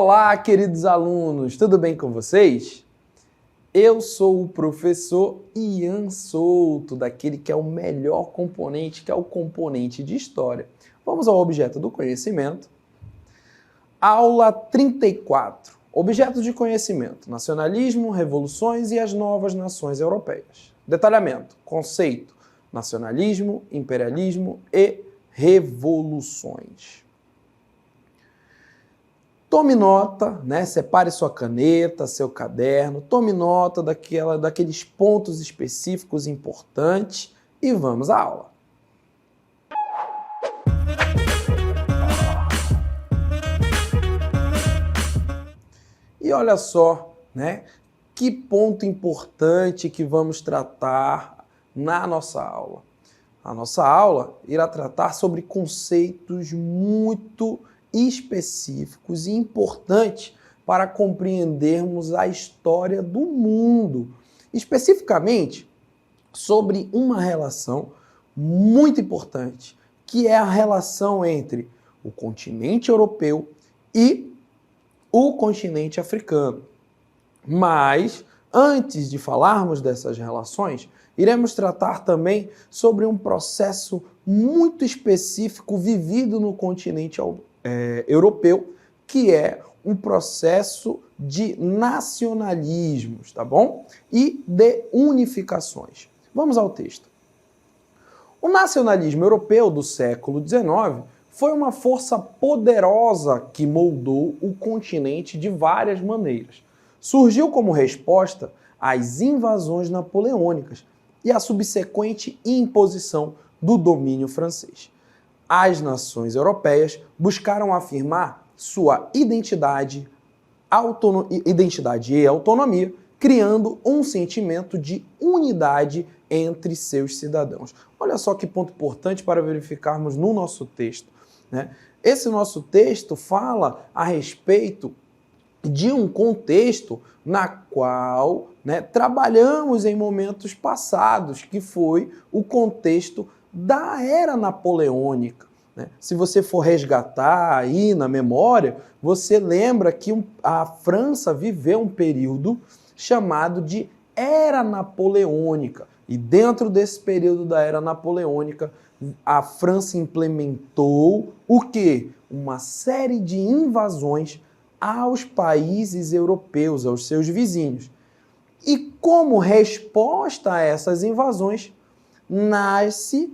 Olá, queridos alunos, tudo bem com vocês? Eu sou o professor Ian Souto, daquele que é o melhor componente, que é o componente de História. Vamos ao objeto do conhecimento. Aula 34. Objetos de conhecimento: nacionalismo, revoluções e as novas nações europeias. Detalhamento: conceito: nacionalismo, imperialismo e revoluções. Tome nota, separe sua caneta, seu caderno, tome nota daqueles pontos específicos importantes e vamos à aula. E olha só, que ponto importante que vamos tratar na nossa aula. A nossa aula irá tratar sobre conceitos muito específicos e importantes para compreendermos a história do mundo, especificamente sobre uma relação muito importante, que é a relação entre o continente europeu e o continente africano. Mas, antes de falarmos dessas relações, iremos tratar também sobre um processo muito específico vivido no continente europeu, que é um processo de nacionalismos, tá bom? E de unificações. Vamos ao texto. O nacionalismo europeu do século XIX foi uma força poderosa que moldou o continente de várias maneiras. Surgiu como resposta às invasões napoleônicas e à subsequente imposição do domínio francês. As nações europeias buscaram afirmar sua identidade e autonomia, criando um sentimento de unidade entre seus cidadãos. Olha só que ponto importante para verificarmos no nosso texto. Esse nosso texto fala a respeito de um contexto na qual trabalhamos em momentos passados, que foi o contexto da era napoleônica. Se você for resgatar aí na memória, você lembra que a França viveu um período chamado de Era Napoleônica. E dentro desse período da Era Napoleônica, a França implementou o quê? Uma série de invasões aos países europeus, aos seus vizinhos. E como resposta a essas invasões, nasce,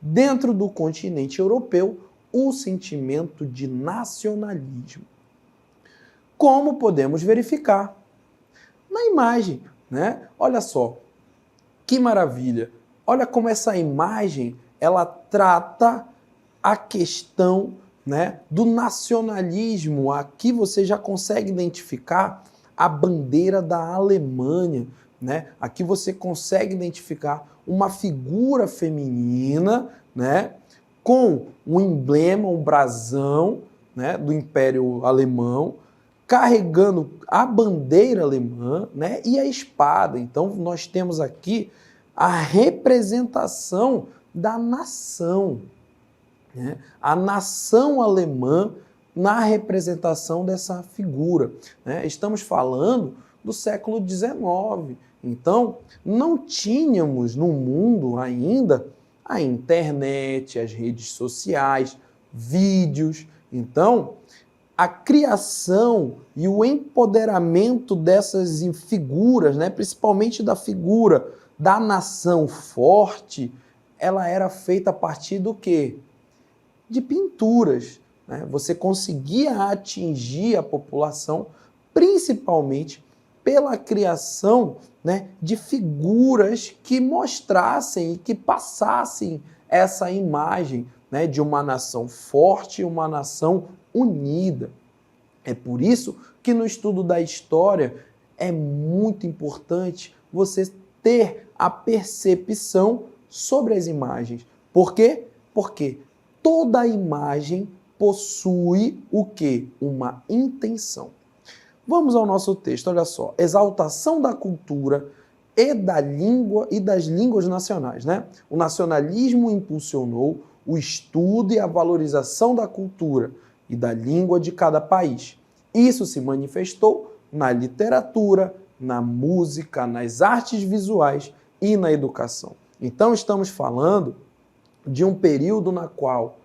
dentro do continente europeu, o sentimento de nacionalismo. Como podemos verificar? Na imagem, Olha só, que maravilha! Olha como essa imagem, ela trata a questão do nacionalismo. Aqui você já consegue identificar a bandeira da Alemanha, Aqui você consegue identificar uma figura feminina, com um emblema, um brasão, do Império Alemão, carregando a bandeira alemã, e a espada. Então, nós temos aqui a representação da nação, a nação alemã na representação dessa figura. Estamos falando do século XIX. Então, não tínhamos no mundo ainda a internet, as redes sociais, vídeos. Então, a criação e o empoderamento dessas figuras, principalmente da figura da nação forte, ela era feita a partir do quê? De pinturas. Você conseguia atingir a população, principalmente pela criação de figuras que mostrassem e que passassem essa imagem de uma nação forte, uma nação unida. É por isso que no estudo da história é muito importante você ter a percepção sobre as imagens. Por quê? Porque toda imagem possui o quê? Uma intenção. Vamos ao nosso texto, olha só. Exaltação da cultura e da língua e das línguas nacionais, O nacionalismo impulsionou o estudo e a valorização da cultura e da língua de cada país Isso se manifestou na literatura, na música, nas artes visuais e na educação. Então, estamos falando de um período na qual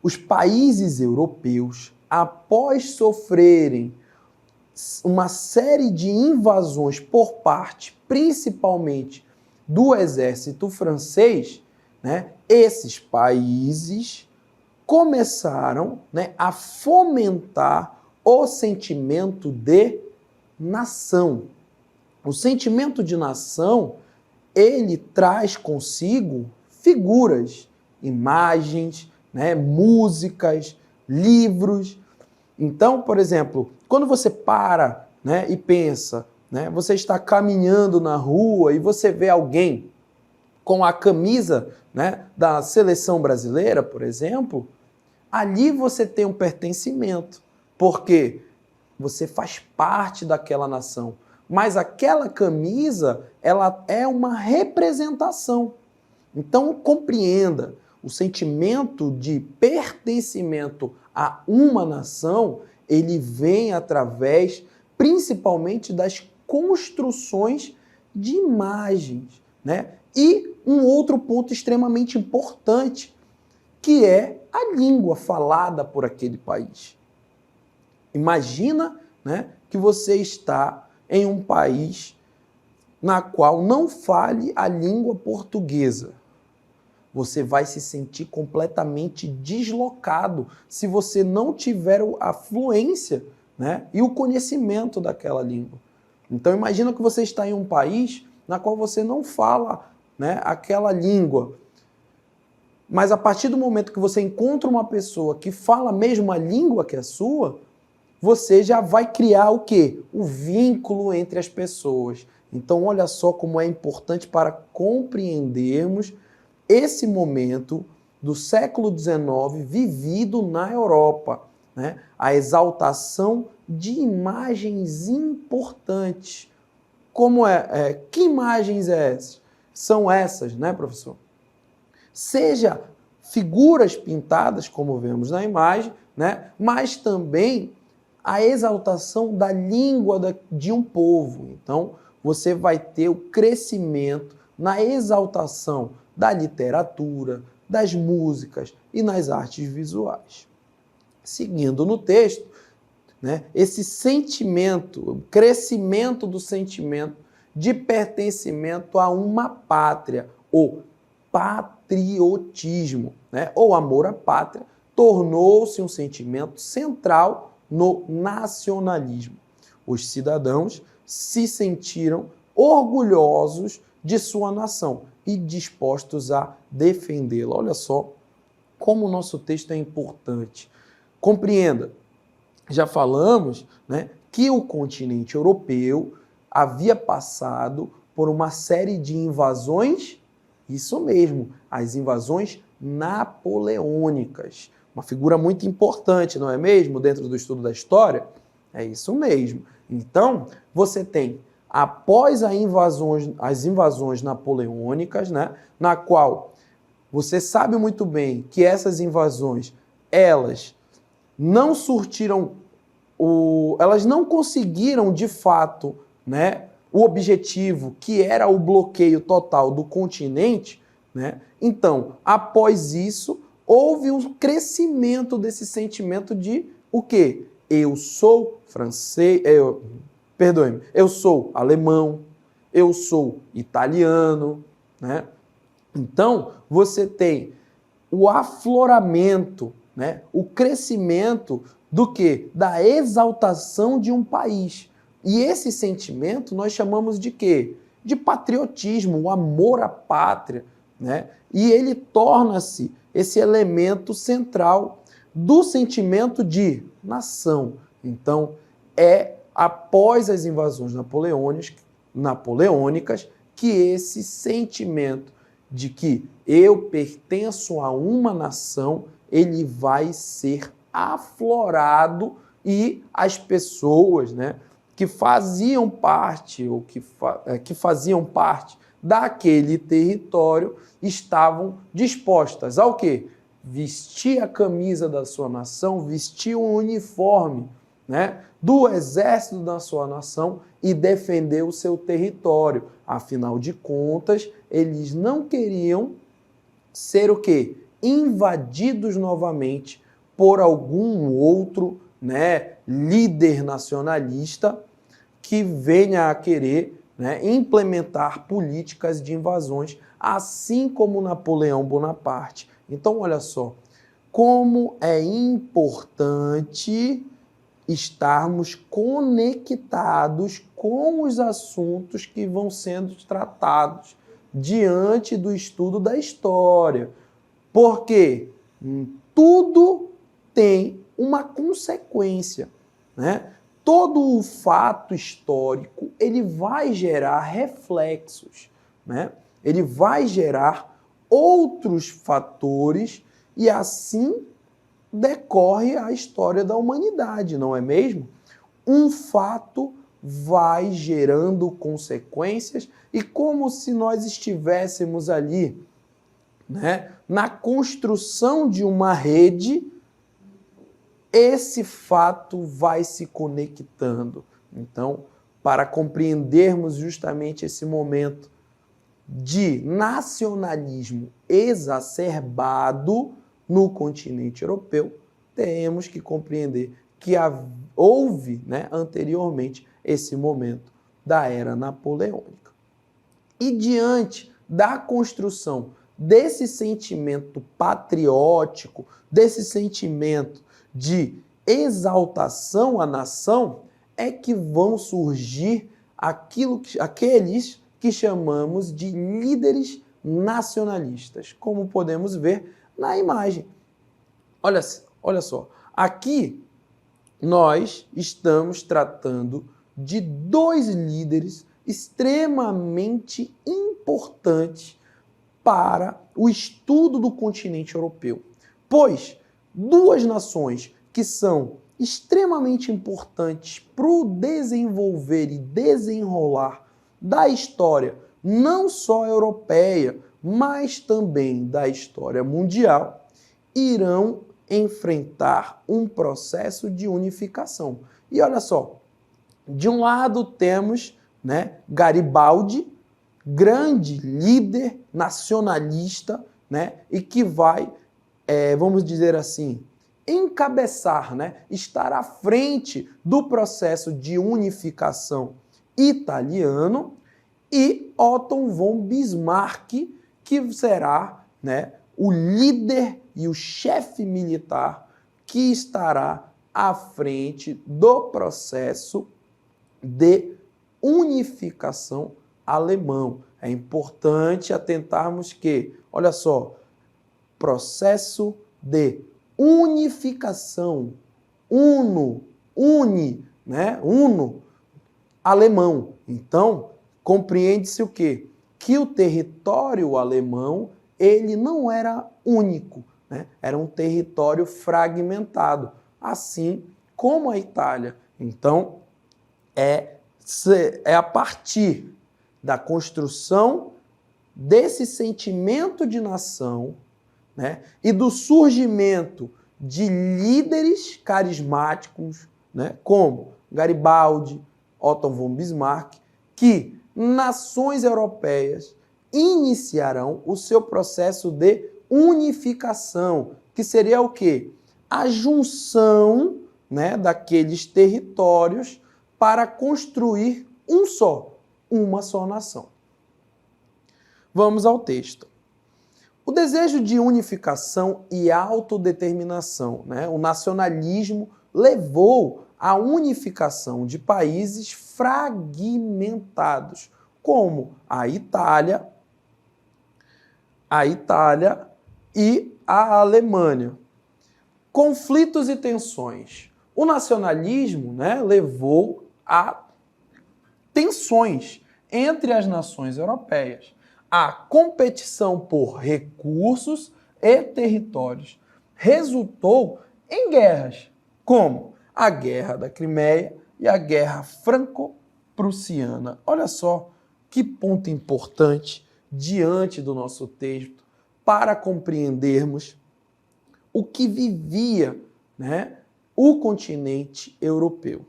os países europeus, após sofrerem uma série de invasões por parte, principalmente, do exército francês, né, esses países começaram, né, a fomentar o sentimento de nação. O sentimento de nação, ele traz consigo figuras, imagens, né, músicas, livros. Então, por exemplo, quando você para, né, e pensa, né, você está caminhando na rua e você vê alguém com a camisa, né, da seleção brasileira, por exemplo, ali você tem um pertencimento, porque você faz parte daquela nação. Mas aquela camisa, ela é uma representação. Então, compreenda, o sentimento de pertencimento a uma nação, ele vem através, principalmente, das construções de imagens, né? E um outro ponto extremamente importante, que é a língua falada por aquele país. Imagina, né, que você está em um país na qual não fale a língua portuguesa. Você vai se sentir completamente deslocado se você não tiver a fluência, né, e o conhecimento daquela língua. Então imagina que você está em um país na qual você não fala, né, aquela língua. Mas a partir do momento que você encontra uma pessoa que fala a mesma língua que a sua, você já vai criar o quê? O vínculo entre as pessoas. Então, olha só como é importante para compreendermos esse momento do século XIX vivido na Europa, né? A exaltação de imagens importantes. Como que imagens são essas, né, professor? Seja figuras pintadas, como vemos na imagem, né? Mas também a exaltação da língua de um povo. Então, você vai ter o crescimento na exaltação da literatura, das músicas e nas artes visuais. Seguindo no texto, né, esse sentimento, o crescimento do sentimento de pertencimento a uma pátria, o patriotismo, né, ou amor à pátria, tornou-se um sentimento central no nacionalismo. Os cidadãos se sentiram orgulhosos de sua nação e dispostos a defendê-la. Olha só como o nosso texto é importante. Compreenda, já falamos, né, que o continente europeu havia passado por uma série de invasões, isso mesmo, as invasões napoleônicas. Uma figura muito importante, não é mesmo, dentro do estudo da história? É isso mesmo. Então, você tem, após as invasões napoleônicas, né, na qual você sabe muito bem que essas invasões, elas não surtiram, elas não conseguiram, de fato, né, o objetivo, que era o bloqueio total do continente, né? Então, após isso, houve um crescimento desse sentimento de o quê? Eu sou francês, eu sou alemão, eu sou italiano, né? Então, você tem o afloramento, né? O crescimento do quê? Da exaltação de um país. E esse sentimento nós chamamos de quê? De patriotismo, o amor à pátria, né? E ele torna-se esse elemento central do sentimento de nação. Então, é após as invasões napoleônicas que esse sentimento de que eu pertenço a uma nação, ele vai ser aflorado e as pessoas, né, que faziam parte ou que faziam parte daquele território estavam dispostas ao quê? Vestir a camisa da sua nação, vestir um uniforme, né, do exército da sua nação e defender o seu território. Afinal de contas, eles não queriam ser o quê? Invadidos novamente por algum outro, né, líder nacionalista que venha a querer, né, implementar políticas de invasões, assim como Napoleão Bonaparte. Então, olha só, como é importante estarmos conectados com os assuntos que vão sendo tratados diante do estudo da história. Porque tudo tem uma consequência, né? Todo o fato histórico, ele vai gerar reflexos, né? Ele vai gerar outros fatores e assim decorre a história da humanidade, não é mesmo? Um fato vai gerando consequências e como se nós estivéssemos ali, né, na construção de uma rede, esse fato vai se conectando. Então, para compreendermos justamente esse momento de nacionalismo exacerbado no continente europeu, temos que compreender que houve, né, anteriormente esse momento da era napoleônica. E diante da construção desse sentimento patriótico, desse sentimento de exaltação à nação, é que vão surgir aqueles que chamamos de líderes nacionalistas, como podemos ver na imagem. Olha só, aqui nós estamos tratando de dois líderes extremamente importantes para o estudo do continente europeu, pois duas nações que são extremamente importantes para o desenvolver e desenrolar da história, não só europeia, mas também da história mundial, irão enfrentar um processo de unificação. E olha só, de um lado temos, né, Garibaldi, grande líder nacionalista, né, e que vai, vamos dizer assim, encabeçar, né, estar à frente do processo de unificação italiano, e Otto von Bismarck, que será, né, o líder e o chefe militar que estará à frente do processo de unificação alemão. É importante atentarmos que, olha só, processo de unificação, uno, alemão. Então, compreende-se o quê? Que o território alemão, ele não era único, né? Era um território fragmentado, assim como a Itália. Então, é a partir da construção desse sentimento de nação, né, e do surgimento de líderes carismáticos, né, como Garibaldi, Otto von Bismarck, que nações europeias iniciarão o seu processo de unificação, que seria o quê? A junção, né, daqueles territórios para construir uma só nação. Vamos ao texto. O desejo de unificação e autodeterminação, né, o nacionalismo, levou à unificação de países fragmentados, como a Itália e a Alemanha. Conflitos e tensões. O nacionalismo, né, levou a tensões entre as nações europeias. A competição por recursos e territórios resultou em guerras, como a Guerra da Crimeia e a Guerra Franco-Prussiana. Olha só que ponto importante diante do nosso texto para compreendermos o que vivia, né, o continente europeu.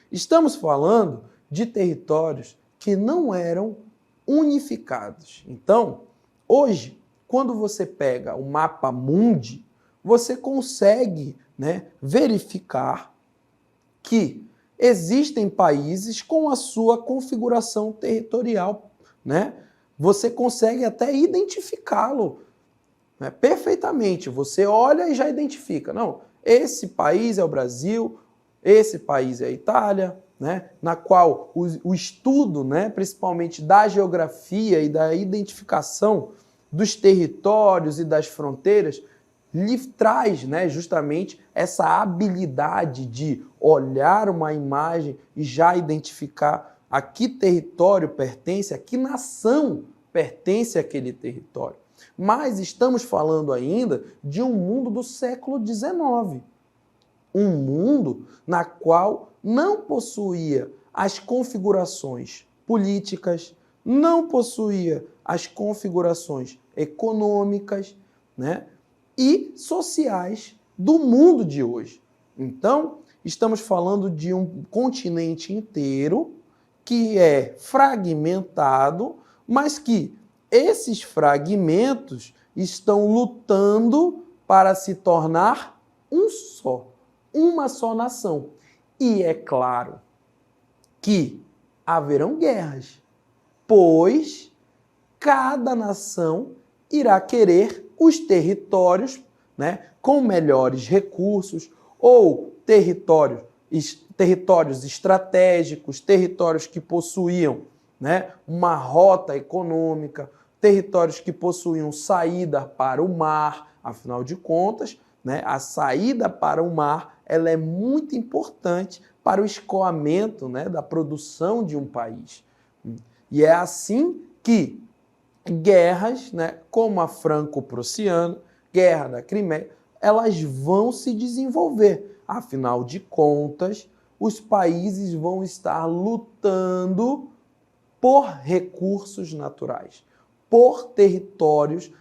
Estamos falando de territórios que não eram unificados. Então, hoje, quando você pega o mapa mundi, você consegue, verificar que existem países com a sua configuração territorial, Você consegue até identificá-lo, perfeitamente. Você olha e já identifica. Não, esse país é o Brasil, esse país é a Itália, na qual o estudo, principalmente da geografia e da identificação dos territórios e das fronteiras, lhe traz, justamente essa habilidade de olhar uma imagem e já identificar a que território pertence, a que nação pertence àquele território. Mas estamos falando ainda de um mundo do século XIX. Um mundo na qual não possuía as configurações políticas, não possuía as configurações econômicas, e sociais do mundo de hoje. Então, estamos falando de um continente inteiro que é fragmentado, mas que esses fragmentos estão lutando para se tornar um só, uma só nação. E é claro que haverão guerras, pois cada nação irá querer os territórios, com melhores recursos, ou territórios estratégicos, territórios que possuíam, uma rota econômica, territórios que possuíam saída para o mar. Afinal de contas, a saída para o mar ela é muito importante para o escoamento, da produção de um país. E é assim que guerras, como a Franco-Prussiana, Guerra da Crimeia, elas vão se desenvolver. Afinal de contas, os países vão estar lutando por recursos naturais, por territórios,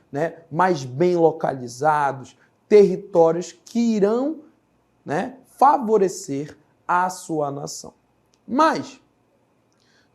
mais bem localizados, territórios que irão, favorecer a sua nação. Mas,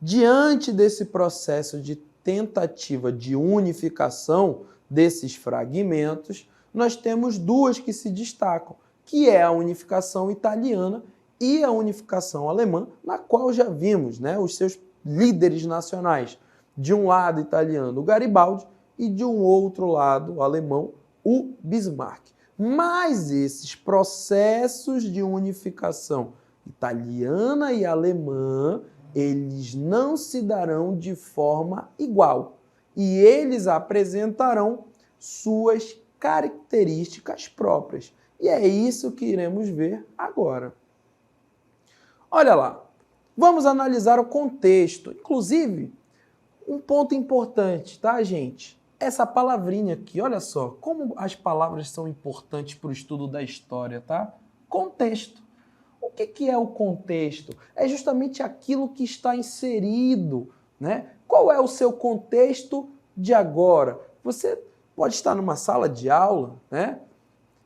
diante desse processo de tentativa de unificação desses fragmentos, nós temos duas que se destacam, que é a unificação italiana e a unificação alemã, na qual já vimos, os seus líderes nacionais. De um lado italiano, o Garibaldi, e de um outro lado, o alemão, o Bismarck. Mas esses processos de unificação italiana e alemã, eles não se darão de forma igual. E eles apresentarão suas características próprias. E é isso que iremos ver agora. Olha lá, vamos analisar o contexto. Inclusive, um ponto importante, tá, gente? Essa palavrinha aqui, olha só, como as palavras são importantes para o estudo da história, tá? Contexto. O que é o contexto? É justamente aquilo que está inserido, Qual é o seu contexto de agora? Você pode estar numa sala de aula,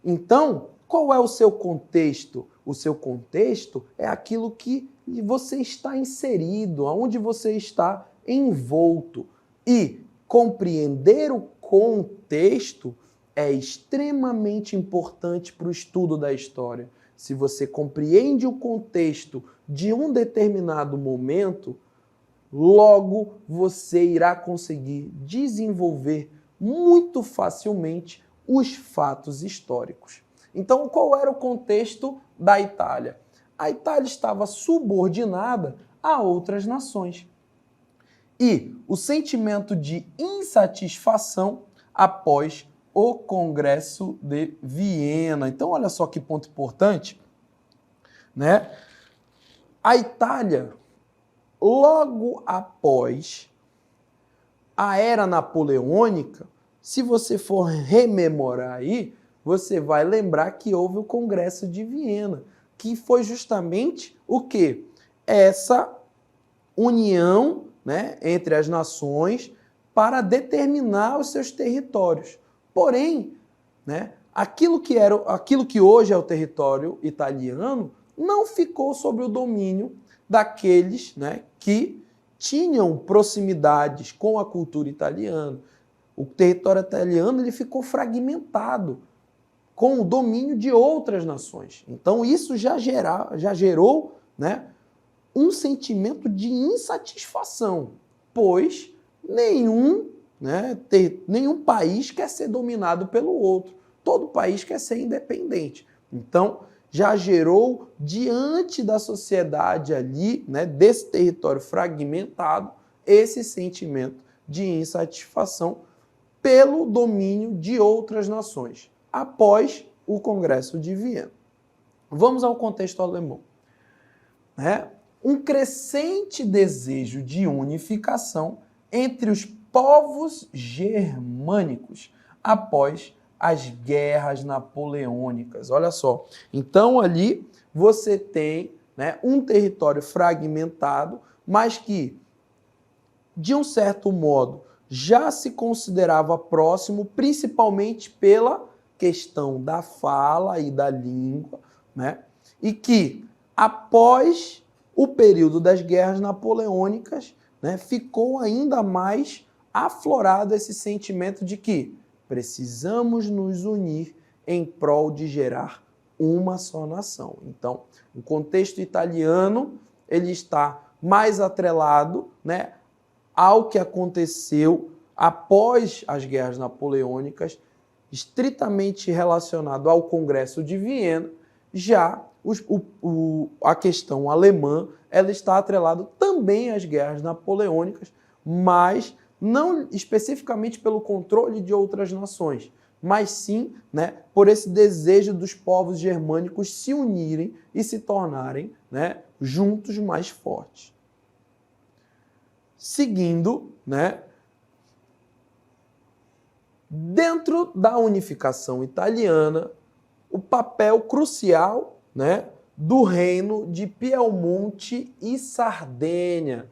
Então, qual é o seu contexto? O seu contexto é aquilo que você está inserido, aonde você está envolto. E compreender o contexto é extremamente importante para o estudo da história. Se você compreende o contexto de um determinado momento, logo você irá conseguir desenvolver muito facilmente os fatos históricos. Então, qual era o contexto da Itália? A Itália estava subordinada a outras nações. E o sentimento de insatisfação após o Congresso de Viena. Então, olha só que ponto importante, A Itália, logo após a era napoleônica, se você for rememorar aí, você vai lembrar que houve o Congresso de Viena, que foi justamente o quê? Essa união, entre as nações para determinar os seus territórios. Porém, aquilo que hoje é o território italiano não ficou sob o domínio daqueles, né, que tinham proximidades com a cultura italiana. O território italiano ele ficou fragmentado com o domínio de outras nações. Então isso já gerou, né, um sentimento de insatisfação, pois nenhum país quer ser dominado pelo outro. Todo país quer ser independente. Então, já gerou, diante da sociedade ali, né, desse território fragmentado, esse sentimento de insatisfação pelo domínio de outras nações, após o Congresso de Viena. Vamos ao contexto alemão. Um crescente desejo de unificação entre os povos germânicos após as guerras napoleônicas. Olha só. Então, ali você tem, né, um território fragmentado, mas que, de um certo modo, já se considerava próximo, principalmente pela questão da fala e da língua, né? E que, após o período das guerras napoleônicas, né, ficou ainda mais aflorado esse sentimento de que precisamos nos unir em prol de gerar uma só nação. Então, o contexto italiano ele está mais atrelado, né, ao que aconteceu após as guerras napoleônicas, estritamente relacionado ao Congresso de Viena. Já a questão alemã ela está atrelada também às guerras napoleônicas, mas não especificamente pelo controle de outras nações, mas sim, né, por esse desejo dos povos germânicos se unirem e se tornarem, né, juntos mais fortes. Seguindo, né, dentro da unificação italiana, o papel crucial, né, do reino de Piemonte e Sardenha,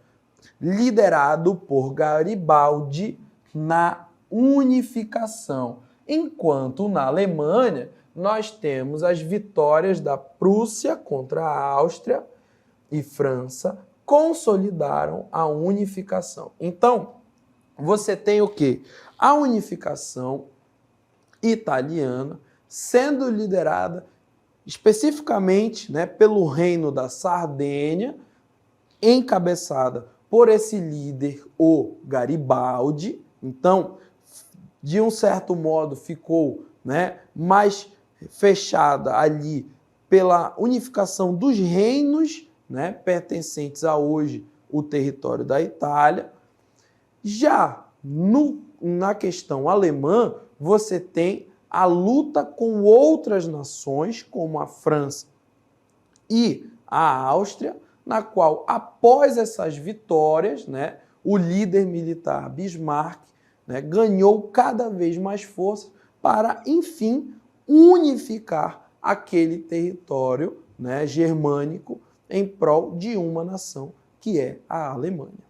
liderado por Garibaldi na unificação. Enquanto na Alemanha, nós temos as vitórias da Prússia contra a Áustria e França, consolidaram a unificação. Então, você tem o quê? A unificação italiana sendo liderada especificamente, né, pelo reino da Sardenha, encabeçada por esse líder, o Garibaldi. Então, de um certo modo, ficou, né, mais fechada ali pela unificação dos reinos, né, pertencentes a hoje o território da Itália. Já na questão alemã, você tem a luta com outras nações, como a França e a Áustria, na qual, após essas vitórias, né, o líder militar Bismarck, né, ganhou cada vez mais força para, enfim, unificar aquele território, né, germânico em prol de uma nação, que é a Alemanha.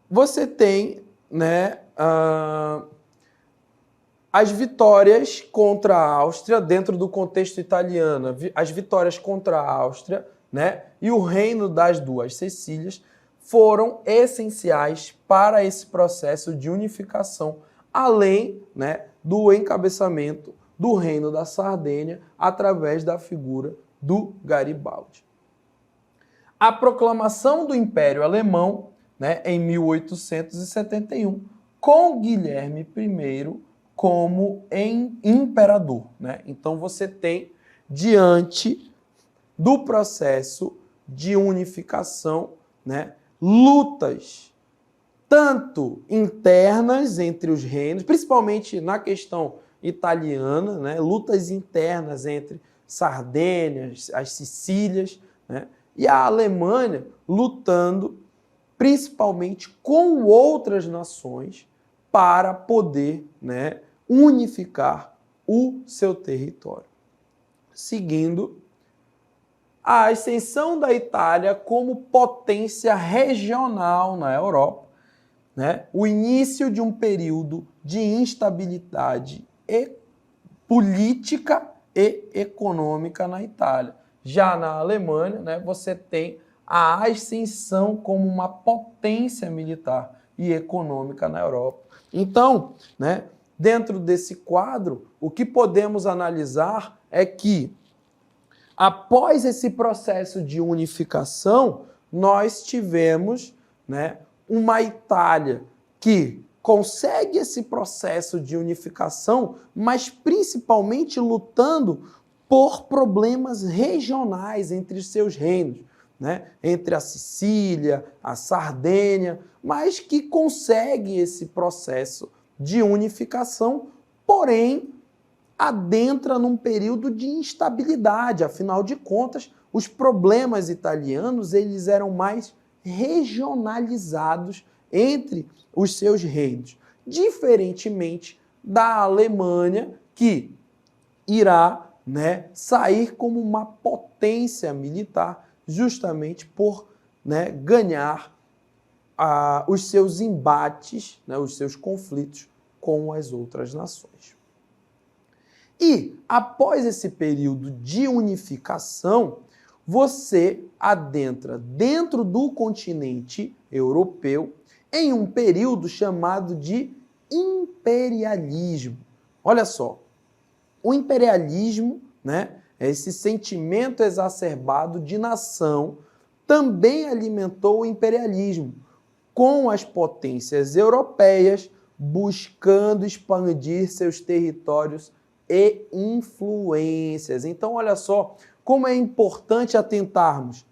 Você tem, né, as vitórias contra a Áustria dentro do contexto italiano, as vitórias contra a Áustria, né, e o reino das Duas Sicílias foram essenciais para esse processo de unificação, além, né, do encabeçamento do reino da Sardenha através da figura do Garibaldi. A proclamação do Império Alemão, né, em 1871, com Guilherme I como imperador, né? Então você tem, diante do processo de unificação, né, lutas tanto internas entre os reinos, principalmente na questão italiana, né, lutas internas entre Sardenha, as Sicílias, né, e a Alemanha lutando principalmente com outras nações para poder, né, unificar o seu território. Seguindo, a ascensão da Itália como potência regional na Europa né, o início de um período de instabilidade política e econômica na Itália. Já na Alemanha, né, você tem a ascensão como uma potência militar e econômica na Europa. Então, né, dentro desse quadro, o que podemos analisar é que, após esse processo de unificação, nós tivemos, né, uma Itália que consegue esse processo de unificação, mas principalmente lutando por problemas regionais entre os seus reinos, né? Entre a Sicília, a Sardênia, mas que consegue esse processo de unificação, porém adentra num período de instabilidade. Afinal de contas, os problemas italianos eles eram mais regionalizados entre os seus reinos, diferentemente da Alemanha, que irá, né, sair como uma potência militar justamente por, né, ganhar os seus embates, né, os seus conflitos com as outras nações. E, após esse período de unificação, você adentra dentro do continente europeu em um período chamado de imperialismo. Olha só, o imperialismo, né, é esse sentimento exacerbado de nação, também alimentou o imperialismo, com as potências europeias buscando expandir seus territórios e influências. Então, olha só como é importante atentarmos.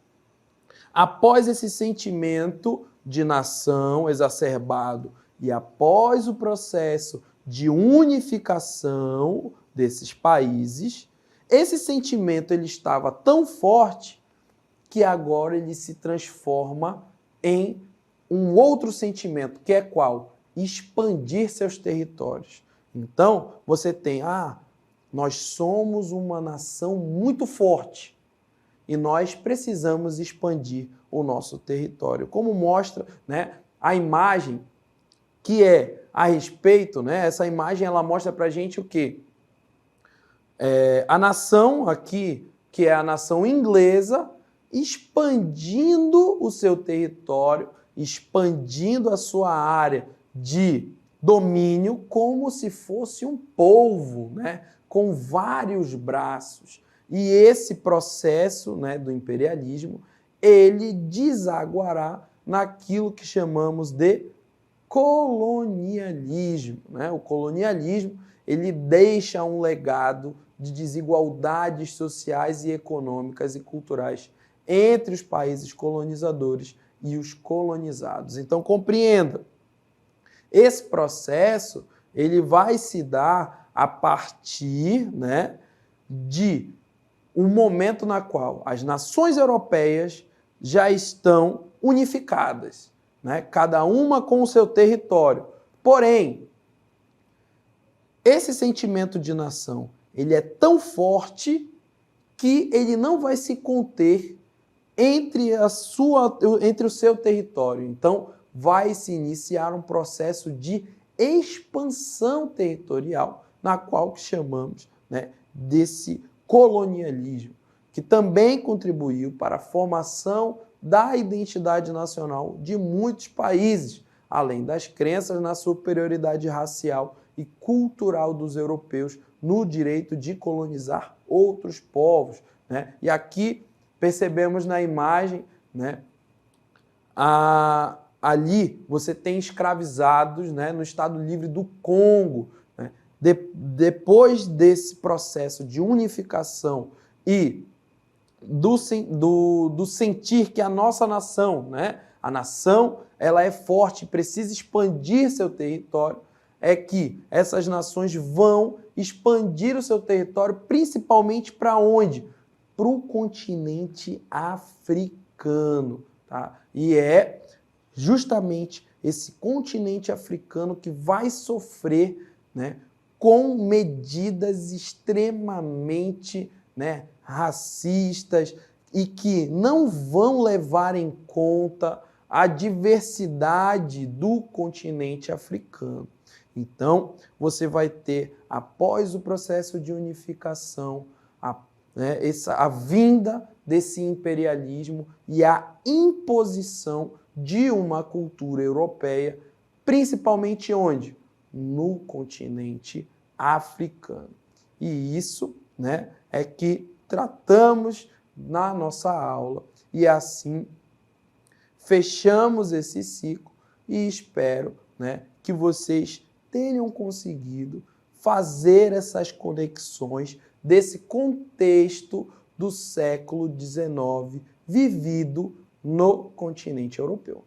Após esse sentimento de nação exacerbado e após o processo de unificação desses países, esse sentimento ele estava tão forte que agora ele se transforma em um outro sentimento, que é qual? Expandir seus territórios. Então, você tem, nós somos uma nação muito forte e nós precisamos expandir o nosso território. Como mostra, né, a imagem que é a respeito, né, essa imagem ela mostra para a gente o quê? A nação aqui, que é a nação inglesa, expandindo o seu território, expandindo a sua área de domínio como se fosse um polvo, né, com vários braços. E esse processo, né, do imperialismo, ele desaguará naquilo que chamamos de colonialismo, né? O colonialismo ele deixa um legado de desigualdades sociais e econômicas e culturais entre os países colonizadores e os colonizados. Então, compreenda, esse processo ele vai se dar a partir, né, de um momento na qual as nações europeias já estão unificadas, né, cada uma com o seu território. Porém, esse sentimento de nação ele é tão forte que ele não vai se conter entre o seu território. Então, vai se iniciar um processo de expansão territorial, na qual chamamos, né, desse colonialismo, que também contribuiu para a formação da identidade nacional de muitos países, além das crenças na superioridade racial e cultural dos europeus no direito de colonizar outros povos, né? E aqui percebemos na imagem, né, ali você tem escravizados, né, no Estado Livre do Congo. Né? Depois desse processo de unificação e do sentir que a nossa nação, né, a nação ela é forte, precisa expandir seu território, é que essas nações vão expandir o seu território principalmente para onde? Para o continente africano. Tá? E é justamente esse continente africano que vai sofrer, né, com medidas extremamente, né, racistas e que não vão levar em conta a diversidade do continente africano. Então, você vai ter, após o processo de unificação, a vinda desse imperialismo e a imposição de uma cultura europeia, principalmente onde? No continente africano. E isso, é que tratamos na nossa aula e assim fechamos esse ciclo e espero, que vocês tenham conseguido fazer essas conexões desse contexto do século XIX vivido no continente europeu.